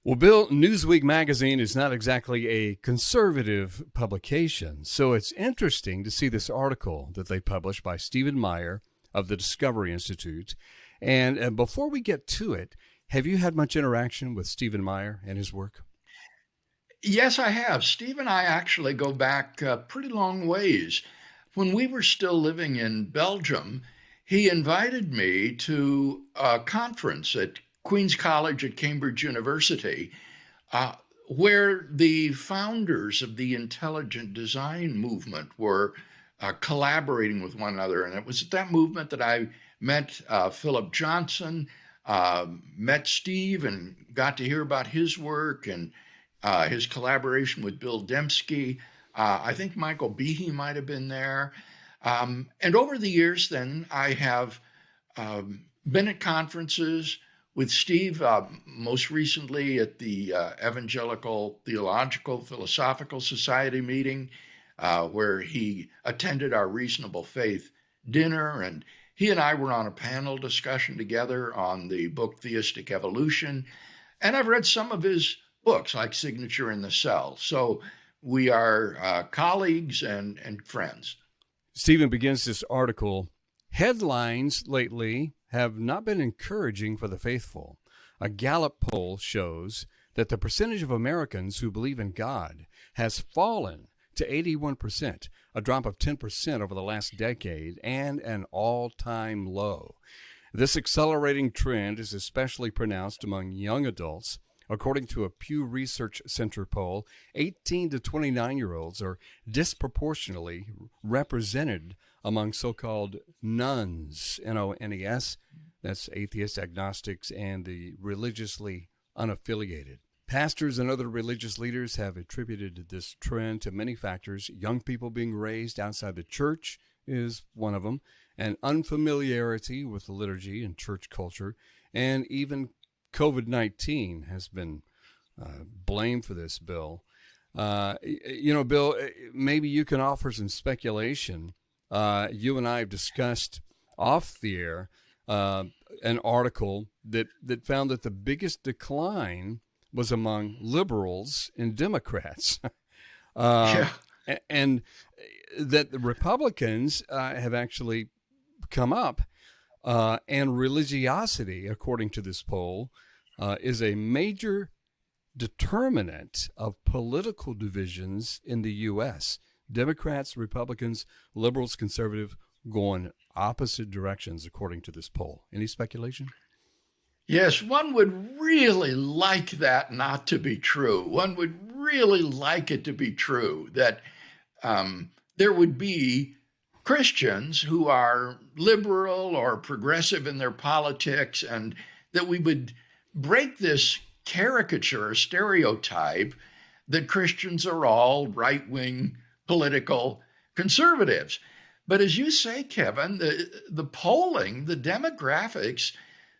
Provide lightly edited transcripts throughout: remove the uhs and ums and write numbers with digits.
Well, Bill, Newsweek magazine is not exactly a conservative publication, so it's interesting to see this article that they published by Stephen Meyer of the Discovery Institute. And before we get to it, have you had much interaction with Stephen Meyer and his work? Yes, I have. Steve and I actually go back pretty long ways. When we were still living in Belgium, he invited me to a conference at Queen's College at Cambridge University, uh, where the founders of the intelligent design movement were collaborating with one another. And it was at that movement that I met Philip Johnson, met Steve, and got to hear about his work and his collaboration with Bill Dembski. I think Michael Behe might have been there. And over the years, then I have been at conferences with Steve, most recently at the Evangelical Theological Philosophical Society meeting, where he attended our Reasonable Faith dinner. And he and I were on a panel discussion together on the book Theistic Evolution. And I've read some of his books, like Signature in the Cell. So we are colleagues and friends. Stephen begins this article. Headlines lately have not been encouraging for the faithful. A Gallup poll shows that the percentage of Americans who believe in God has fallen to 81%, a drop of 10% over the last decade, and an all-time low. This accelerating trend is especially pronounced among young adults. According to a Pew Research Center poll, 18 to 29-year-olds are disproportionately represented among so-called nones, N-O-N-E-S, that's atheists, agnostics, and the religiously unaffiliated. Pastors and other religious leaders have attributed this trend to many factors. Young people being raised outside the church is one of them, and unfamiliarity with the liturgy and church culture, and even COVID-19 has been blamed for this, Bill. Bill, maybe you can offer some speculation. You and I have discussed off the air an article that found that the biggest decline was among liberals and Democrats. Yeah. And that the Republicans have actually come up. And religiosity, according to this poll, is a major determinant of political divisions in the U.S. Democrats, Republicans, liberals, conservative, going opposite directions, according to this poll. Any speculation? Yes, one would really like that not to be true. One would really like it to be true that there would be Christians who are liberal or progressive in their politics, and that we would break this caricature or stereotype that Christians are all right-wing political conservatives. But as you say, Kevin, the polling, the demographics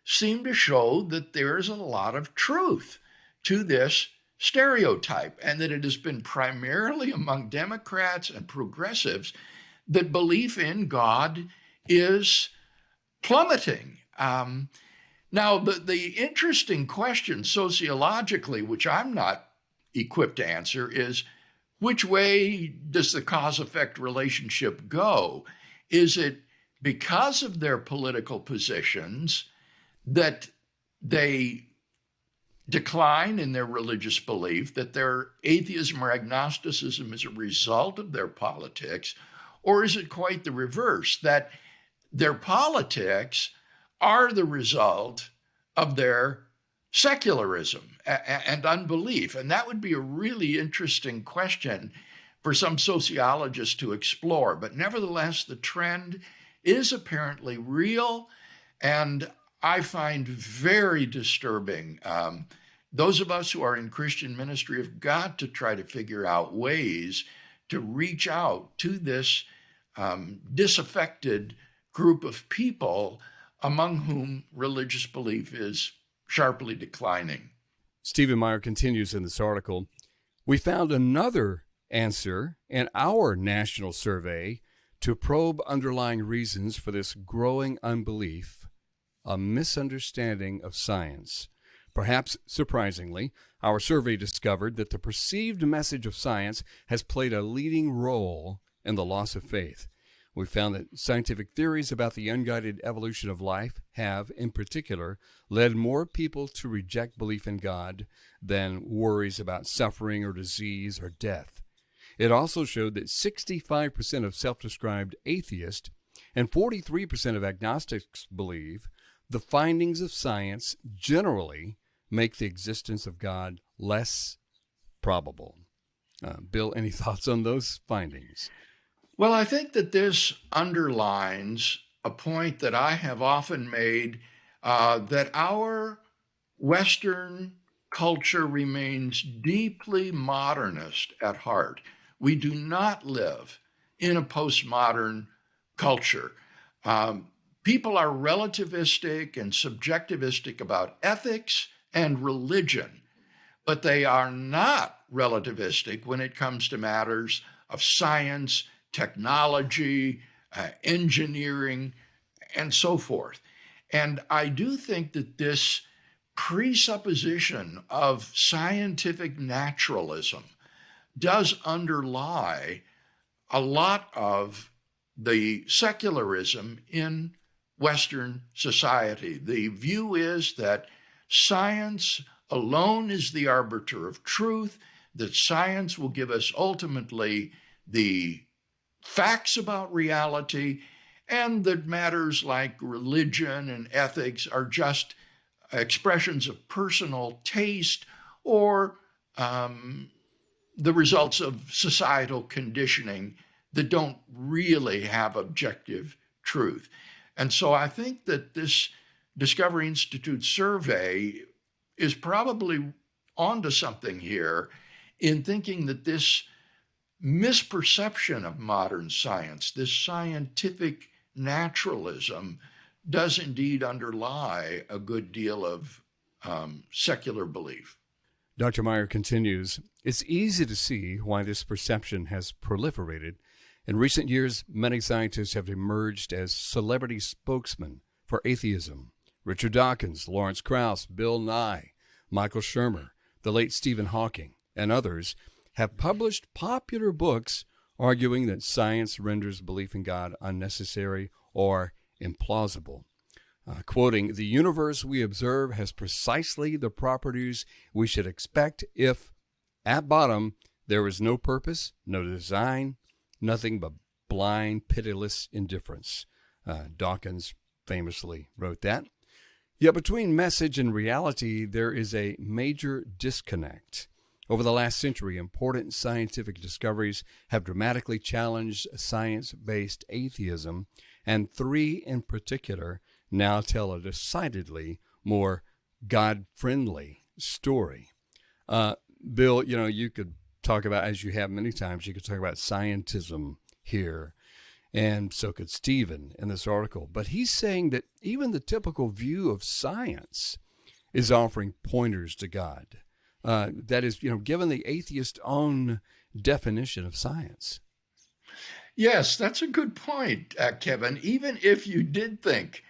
seem to show that there's a lot of truth to this stereotype, and that it has been primarily among Democrats and progressives that belief in God is plummeting. Now, the interesting question sociologically, which I'm not equipped to answer, is which way does the cause-effect relationship go? Is it because of their political positions that they decline in their religious belief, that their atheism or agnosticism is a result of their politics? Or is it quite the reverse, that their politics are the result of their secularism and unbelief? And that would be a really interesting question for some sociologists to explore. But nevertheless, the trend is apparently real, and I find very disturbing. Those of us who are in Christian ministry have got to try to figure out ways to reach out to this disaffected group of people among whom religious belief is sharply declining. Stephen Meyer continues in this article. We found another answer in our national survey to probe underlying reasons for this growing unbelief, a misunderstanding of science. Perhaps surprisingly, our survey discovered that the perceived message of science has played a leading role in the loss of faith. We found that scientific theories about the unguided evolution of life have, in particular, led more people to reject belief in God than worries about suffering or disease or death. It also showed that 65% of self-described atheists and 43% of agnostics believe the findings of science generally make the existence of God less probable. Bill, any thoughts on those findings? Well, I think that this underlines a point that I have often made, that our Western culture remains deeply modernist at heart. We do not live in a postmodern culture. People are relativistic and subjectivistic about ethics and religion, but they are not relativistic when it comes to matters of science, technology, engineering, and so forth. And I do think that this presupposition of scientific naturalism does underlie a lot of the secularism in Western society. The view is that science alone is the arbiter of truth, that science will give us ultimately the facts about reality, and that matters like religion and ethics are just expressions of personal taste or the results of societal conditioning that don't really have objective truth. And so I think that this Discovery Institute survey is probably onto something here in thinking that this misperception of modern science, this scientific naturalism, does indeed underlie a good deal of secular belief. Dr. Meyer continues, it's easy to see why this perception has proliferated. In recent years, many scientists have emerged as celebrity spokesmen for atheism. Richard Dawkins, Lawrence Krauss, Bill Nye, Michael Shermer, the late Stephen Hawking, and others have published popular books arguing that science renders belief in God unnecessary or implausible. Quoting, the universe we observe has precisely the properties we should expect if, at bottom, there is no purpose, no design, nothing but blind, pitiless indifference. Dawkins famously wrote that. Yet between message and reality, there is a major disconnect. Over the last century, important scientific discoveries have dramatically challenged science-based atheism, and three in particular now tell a decidedly more God-friendly story. Bill, you could talk about, as you have many times, you could talk about scientism here, and so could Stephen in this article. But he's saying that even the typical view of science is offering pointers to God. That is, given the atheist's own definition of science. Yes, that's a good point, Kevin. Even if you did think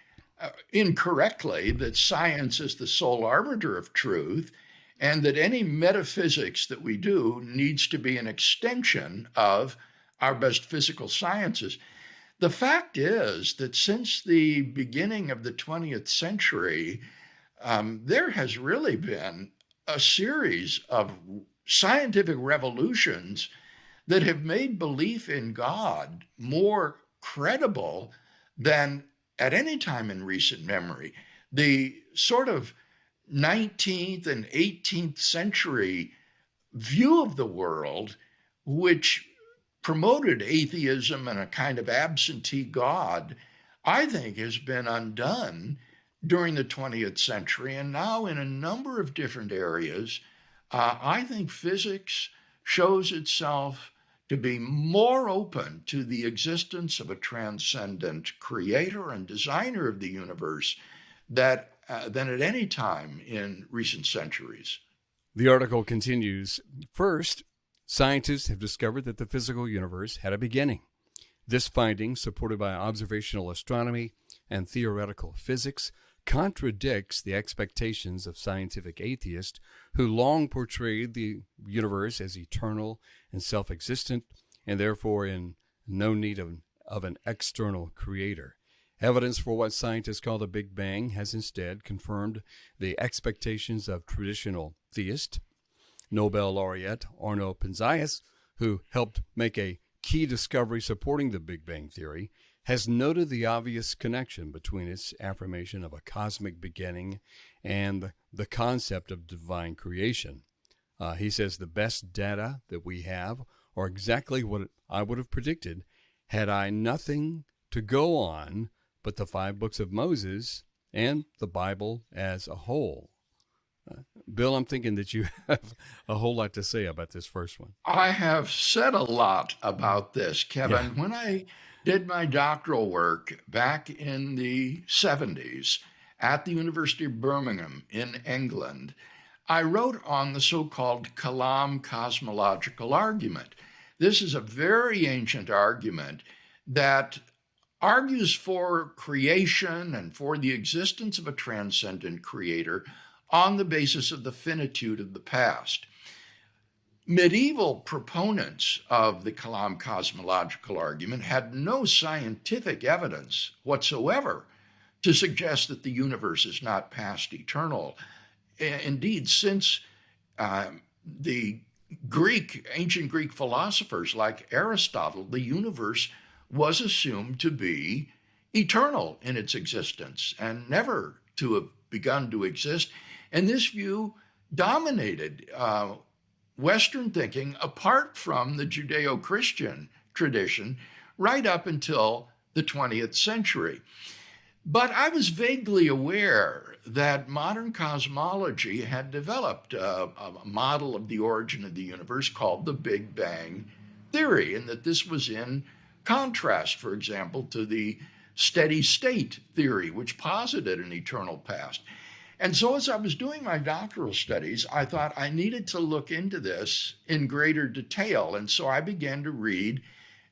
incorrectly that science is the sole arbiter of truth, and that any metaphysics that we do needs to be an extension of our best physical sciences, the fact is that since the beginning of the 20th century, there has really been a series of scientific revolutions that have made belief in God more credible than at any time in recent memory. The sort of 19th and 18th century view of the world, which promoted atheism and a kind of absentee God, I think has been undone during the 20th century. And now in a number of different areas, I think physics shows itself to be more open to the existence of a transcendent creator and designer of the universe than at any time in recent centuries. The article continues, first, scientists have discovered that the physical universe had a beginning. This finding, supported by observational astronomy and theoretical physics, contradicts the expectations of scientific atheists who long portrayed the universe as eternal and self-existent, and therefore in no need of an external creator. Evidence for what scientists call the Big Bang has instead confirmed the expectations of traditional theists. Nobel laureate Arno Penzias, who helped make a key discovery supporting the Big Bang theory, has noted the obvious connection between its affirmation of a cosmic beginning and the concept of divine creation. He says the best data that we have are exactly what I would have predicted had I nothing to go on but the 5 books of Moses and the Bible as a whole. Bill, I'm thinking that you have a whole lot to say about this first one. I have said a lot about this, Kevin. Yeah. When I did my doctoral work back in the 70s at the University of Birmingham in England, I wrote on the so-called Kalam cosmological argument. This is a very ancient argument that argues for creation and for the existence of a transcendent creator on the basis of the finitude of the past. Medieval proponents of the Kalam cosmological argument had no scientific evidence whatsoever to suggest that the universe is not past eternal. Indeed, since the ancient Greek philosophers like Aristotle, the universe was assumed to be eternal in its existence and never to have begun to exist. And this view dominated Western thinking apart from the Judeo-Christian tradition right up until the 20th century. But I was vaguely aware that modern cosmology had developed a model of the origin of the universe called the Big Bang theory, and that this was in contrast, for example, to the steady state theory, which posited an eternal past. And so as I was doing my doctoral studies, I thought I needed to look into this in greater detail. And so I began to read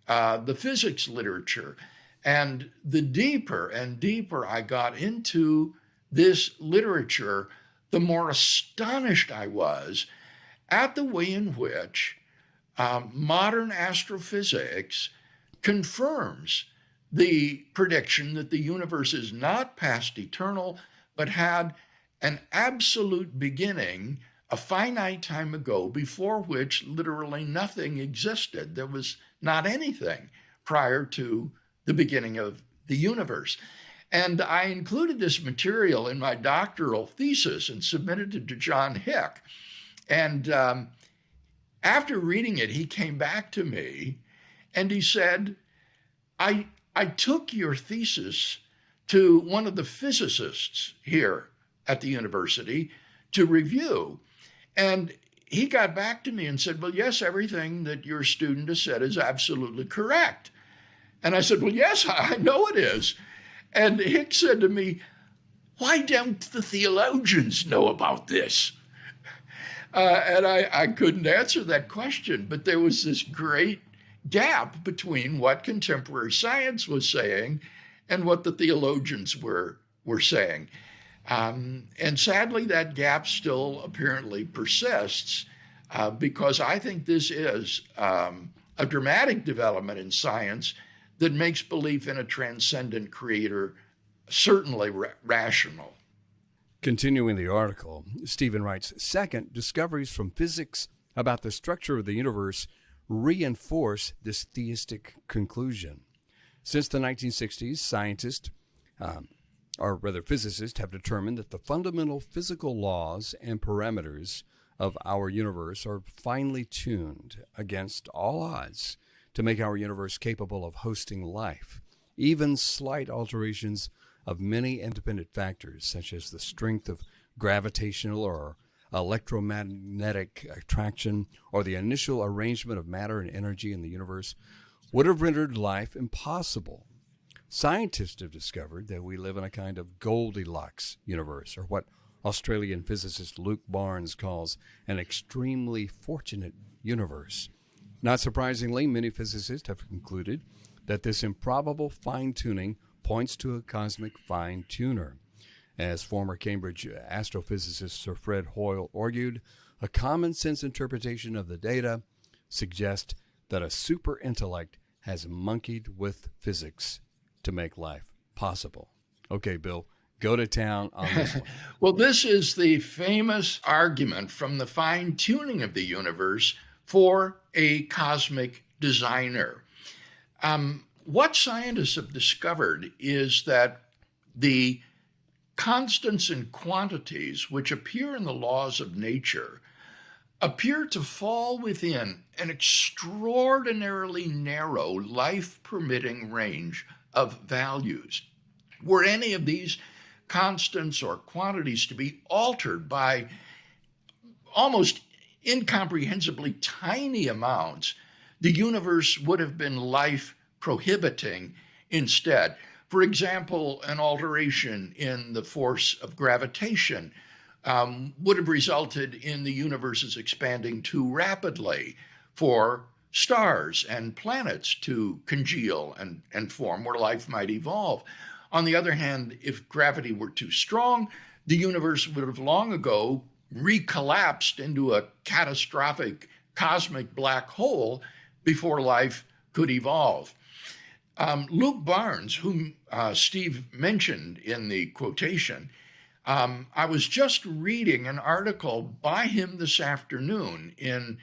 the physics literature. And the deeper and deeper I got into this literature, the more astonished I was at the way in which modern astrophysics confirms the prediction that the universe is not past eternal, but had an absolute beginning a finite time ago before which literally nothing existed. There was not anything prior to the beginning of the universe. And I included this material in my doctoral thesis and submitted it to John Hick. And after reading it, he came back to me and he said, I took your thesis to one of the physicists here at the university to review. And he got back to me and said, well, yes, everything that your student has said is absolutely correct. And I said, well, yes, I know it is. And Hick said to me, why don't the theologians know about this? And I couldn't answer that question, but there was this great gap between what contemporary science was saying and what the theologians were saying. And sadly, that gap still apparently persists because I think this is a dramatic development in science that makes belief in a transcendent creator certainly rational. Continuing the article, Stephen writes, second, discoveries from physics about the structure of the universe reinforce this theistic conclusion. Since the 1960s, scientists, or rather physicists, have determined that the fundamental physical laws and parameters of our universe are finely tuned against all odds to make our universe capable of hosting life. Even slight alterations of many independent factors, such as the strength of gravitational or electromagnetic attraction, or the initial arrangement of matter and energy in the universe, would have rendered life impossible. Scientists have discovered that we live in a kind of Goldilocks universe, or what Australian physicist Luke Barnes calls an extremely fortunate universe. Not surprisingly, many physicists have concluded that this improbable fine-tuning points to a cosmic fine-tuner. As former Cambridge astrophysicist Sir Fred Hoyle argued, a common sense interpretation of the data suggests that a super intellect has monkeyed with physics to make life possible. Okay, Bill, go to town on this one. Well, this is the famous argument from the fine-tuning of the universe for a cosmic designer. What scientists have discovered is that the constants and quantities which appear in the laws of nature appear to fall within an extraordinarily narrow, life-permitting range of values. Were any of these constants or quantities to be altered by almost incomprehensibly tiny amounts, the universe would have been life prohibiting instead. For example, an alteration in the force of gravitation would have resulted in the universe's expanding too rapidly for stars and planets to congeal and form where life might evolve. On the other hand, if gravity were too strong, the universe would have long ago recollapsed into a catastrophic cosmic black hole before life could evolve. Luke Barnes, whom Steve mentioned in the quotation, I was just reading an article by him this afternoon in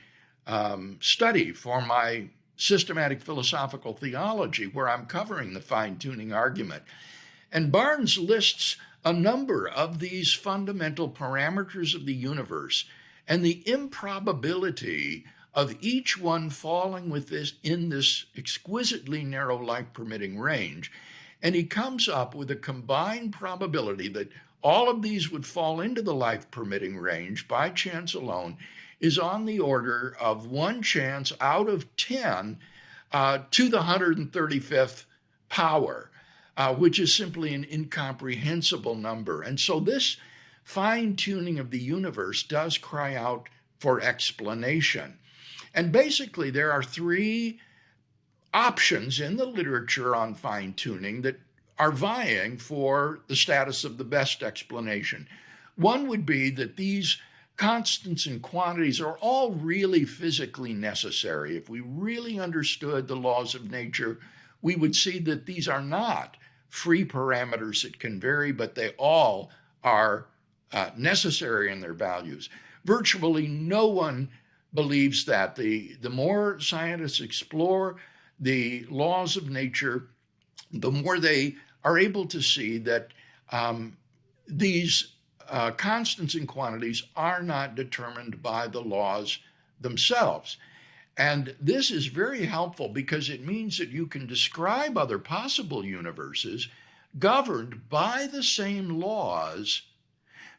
study for my systematic philosophical theology, where I'm covering the fine-tuning argument. And Barnes lists a number of these fundamental parameters of the universe and the improbability of each one falling in this exquisitely narrow life-permitting range. And he comes up with a combined probability that all of these would fall into the life-permitting range by chance alone is on the order of 1 chance out of 10 to the 135th power, which is simply an incomprehensible number. And so this fine-tuning of the universe does cry out for explanation. And basically, there are 3 options in the literature on fine-tuning that are vying for the status of the best explanation. One would be that these constants and quantities are all really physically necessary. If we really understood the laws of nature, we would see that these are not free parameters that can vary, but they all are necessary in their values. Virtually no one believes that. The more scientists explore the laws of nature, the more they are able to see that these constants and quantities are not determined by the laws themselves. And this is very helpful because it means that you can describe other possible universes governed by the same laws,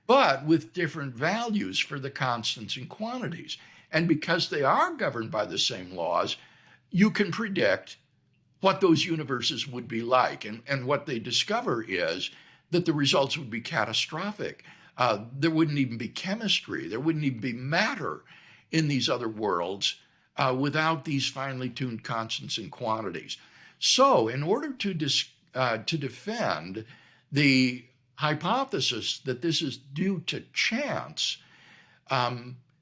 but with different values for the constants and quantities. And because they are governed by the same laws, you can predict what those universes would be like. And what they discover is that the results would be catastrophic. There wouldn't even be chemistry. There wouldn't even be matter in these other worlds without these finely tuned constants and quantities. So in order to defend the hypothesis that this is due to chance,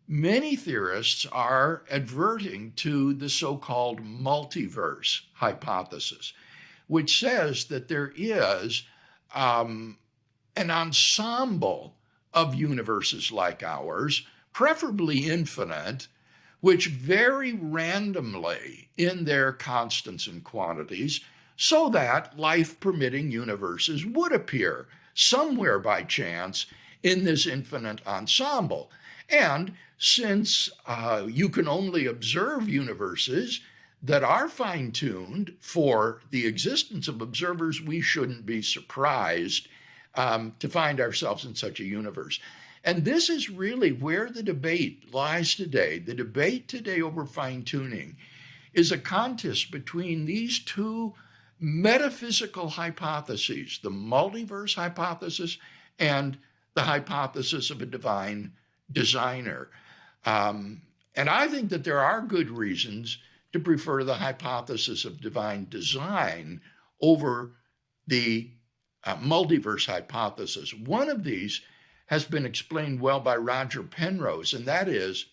many theorists are adverting to the so-called multiverse hypothesis, which says that there is an ensemble of universes like ours, preferably infinite, which vary randomly in their constants and quantities, so that life-permitting universes would appear somewhere by chance in this infinite ensemble. And since you can only observe universes that are fine-tuned for the existence of observers, we shouldn't be surprised to find ourselves in such a universe. And this is really where the debate lies today. The debate today over fine-tuning is a contest between these 2 metaphysical hypotheses, the multiverse hypothesis and the hypothesis of a divine designer. And I think that there are good reasons to prefer the hypothesis of divine design over the multiverse hypothesis. One of these has been explained well by Roger Penrose, and that is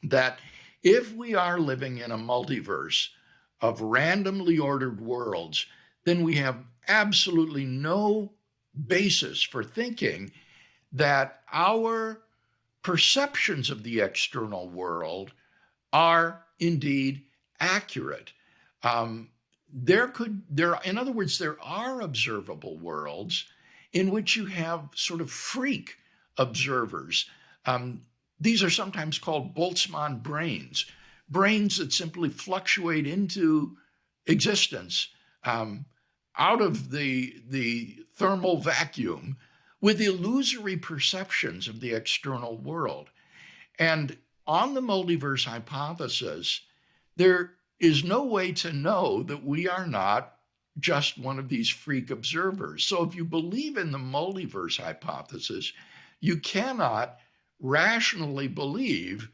that if we are living in a multiverse of randomly ordered worlds, then we have absolutely no basis for thinking that our perceptions of the external world are indeed accurate. In other words, there are observable worlds in which you have sort of freak observers. These are sometimes called Boltzmann brains, brains that simply fluctuate into existence out of the thermal vacuum with illusory perceptions of the external world. And on the multiverse hypothesis, there is no way to know that we are not just one of these freak observers. So if you believe in the multiverse hypothesis, you cannot rationally believe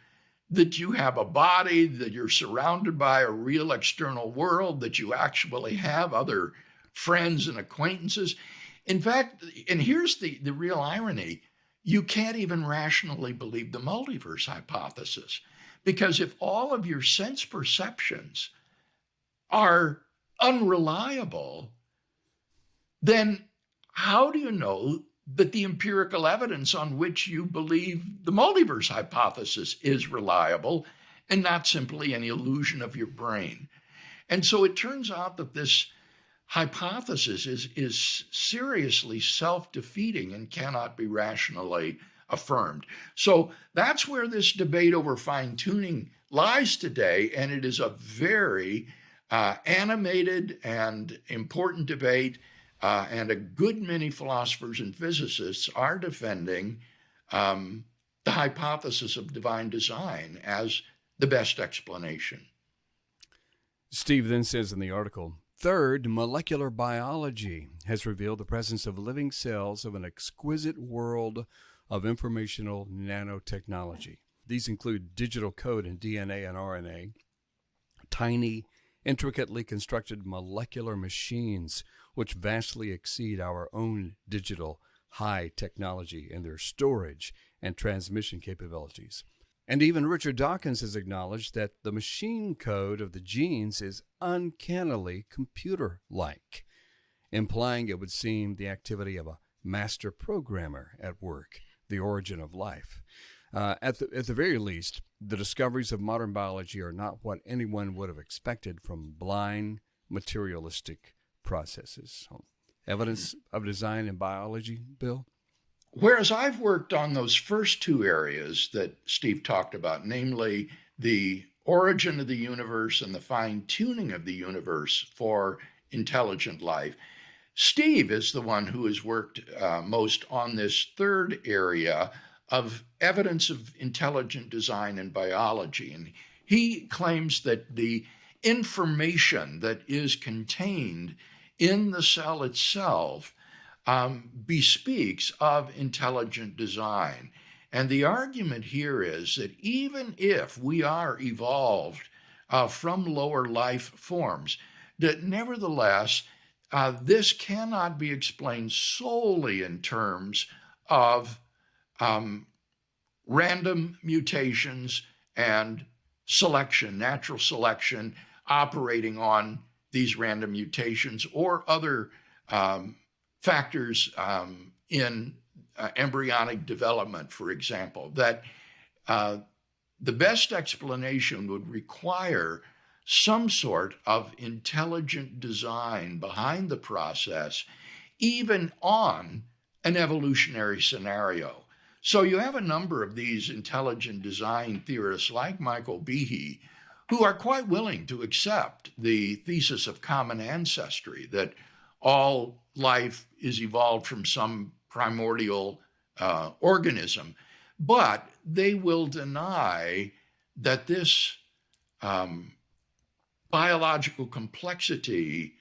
that you have a body, that you're surrounded by a real external world, that you actually have other friends and acquaintances. In fact, and here's the real irony, you can't even rationally believe the multiverse hypothesis, because if all of your sense perceptions are unreliable, then how do you know that the empirical evidence on which you believe the multiverse hypothesis is reliable and not simply an illusion of your brain? And so it turns out that this hypothesis is seriously self-defeating and cannot be rationally affirmed. So that's where this debate over fine-tuning lies today, and it is a very animated and important debate, and a good many philosophers and physicists are defending the hypothesis of divine design as the best explanation. Steve then says in the article, third, molecular biology has revealed the presence of living cells of an exquisite world of informational nanotechnology. These include digital code in DNA and RNA, tiny, intricately constructed molecular machines which vastly exceed our own digital high technology in their storage and transmission capabilities. And even Richard Dawkins has acknowledged that the machine code of the genes is uncannily computer-like, implying it would seem the activity of a master programmer at work, the origin of life. At the very least, the discoveries of modern biology are not what anyone would have expected from blind, materialistic processes. Evidence of design in biology, Bill? Whereas I've worked on those first two areas that Steve talked about, namely the origin of the universe and the fine-tuning of the universe for intelligent life, Steve is the one who has worked most on this third area of evidence of intelligent design in biology. And he claims that the information that is contained in the cell itself bespeaks of intelligent design. And the argument here is that even if we are evolved from lower life forms, that nevertheless, this cannot be explained solely in terms of random mutations and selection, natural selection operating on these random mutations or other factors in embryonic development, for example, that the best explanation would require some sort of intelligent design behind the process, even on an evolutionary scenario. So you have a number of these intelligent design theorists like Michael Behe, who are quite willing to accept the thesis of common ancestry, that all life is evolved from some primordial organism, but they will deny that this biological complexity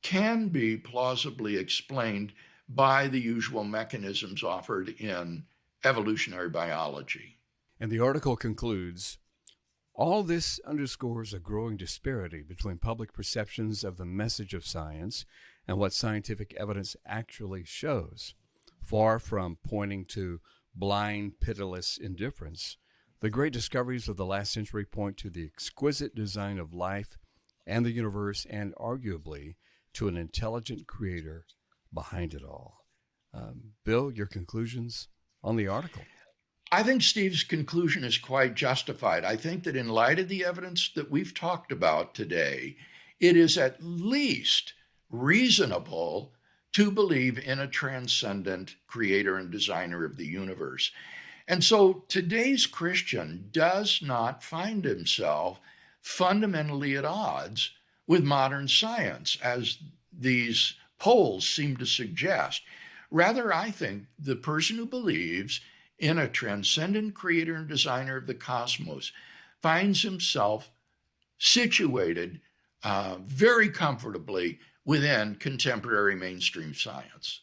can be plausibly explained by the usual mechanisms offered in evolutionary biology. And the article concludes, all this underscores a growing disparity between public perceptions of the message of science and what scientific evidence actually shows. Far from pointing to blind, pitiless indifference, the great discoveries of the last century point to the exquisite design of life and the universe, and arguably to an intelligent creator behind it all. Bill, your conclusions on the article? I think Steve's conclusion is quite justified. I think that in light of the evidence that we've talked about today, it is at least reasonable to believe in a transcendent creator and designer of the universe. And so today's Christian does not find himself fundamentally at odds with modern science, as these polls seem to suggest. Rather, I think the person who believes in a transcendent creator and designer of the cosmos finds himself situated very comfortably within contemporary mainstream science.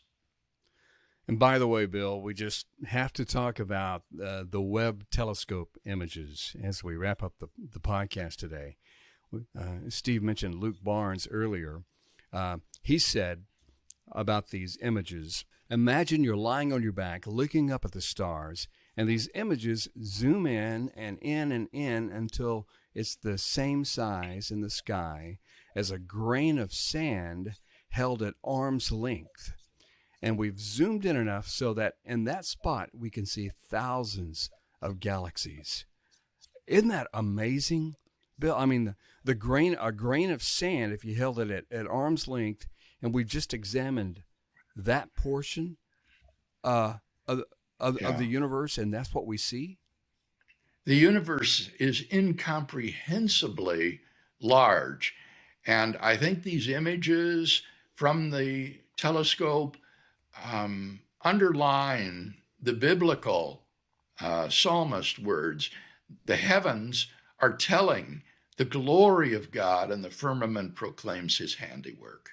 And by the way, Bill, we just have to talk about the Webb telescope images as we wrap up the podcast today. Steve mentioned Luke Barnes earlier. He said about these images, imagine you're lying on your back looking up at the stars, and these images zoom in and in and in until it's the same size in the sky as a grain of sand held at arm's length. And we've zoomed in enough so that in that spot we can see thousands of galaxies. Isn't that amazing, Bill? I mean, a grain of sand, if you held it at arm's length, and we've just examined that portion of the universe, and that's what we see. The universe is incomprehensibly large. And I think these images from the telescope underline the biblical psalmist words. The heavens are telling the glory of God, and the firmament proclaims his handiwork.